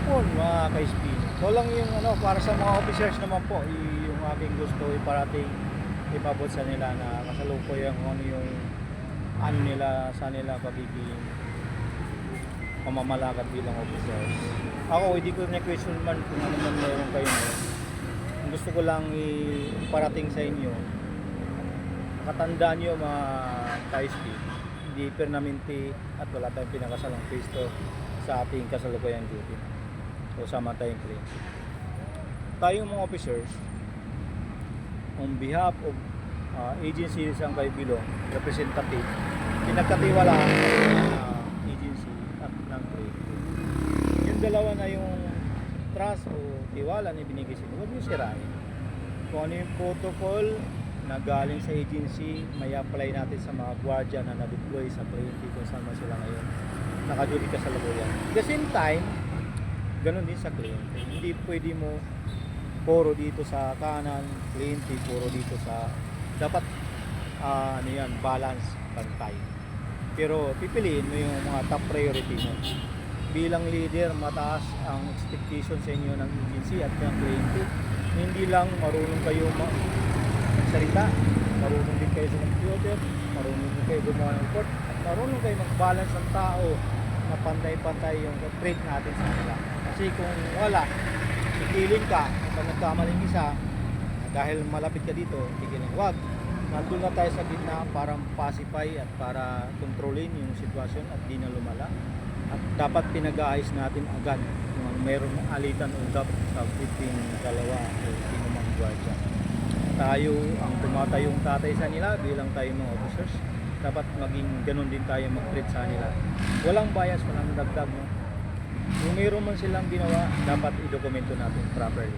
hapon mga ka-SP. Ito lang yung para sa mga officers naman po, yung aking gusto parating ipabot sa nila na kasalukuyan kung ano yung nila sa nila pagiging pamamalakad bilang officers. Ako hindi ko na-question man kung ano man meron kayo. Ang gusto ko lang iparating sa inyo, katandaan nyo mga ka-SP, hindi permanente at wala tayong pinakasalang pwesto sa ating kasalukuyang duty o sa matayong claim. Tayong mga officers, on behalf of agency sa kay Bilong, representative, pinagkatiwalaan ng agency at ng claim. Yung dalawa na yung trust o tiwala na binigay sa inyo, huwag nyo sirain. Kung ano yung protocol na galing sa agency, may apply natin sa mga gwardiya na na-deploy sa PNP kung saan man sila ngayon naka-duty ka sa Labuyan. At the same time, ganun din sa kliyente. Hindi pwede mo puro dito sa kanan, kliyente puro dito sa dapat balance, pantay. Pero pipiliin mo yung mga top priority mo. Bilang leader, mataas ang expectation sa inyo ng agency at ng kliyente. Hindi lang marunong kayo magsalita, marunong din kayo sa computer, marunong din kayo gumawa ng report, at marunong kayo mag-balance ng tao na pantay-pantay yung treat natin sa kanila. Kasi kung wala, ikiling ka, kung nagkamaling isa, dahil malapit ka dito, ikiling. Wag, nandun na tayo sa gitna para pacify at para kontrolin yung sitwasyon at di na lumala. At dapat pinag-aayos natin agad kung mayroong alitan o dapat sa between dalawa o sinumang gwardiya. Tayo ang tumatayong tatay sa nila bilang tayo mga officers, dapat maging ganun din tayo mag-treat sa nila. Walang bias, walang dagdag. Kung mayroon man silang ginawa, dapat i-dokumento natin properly.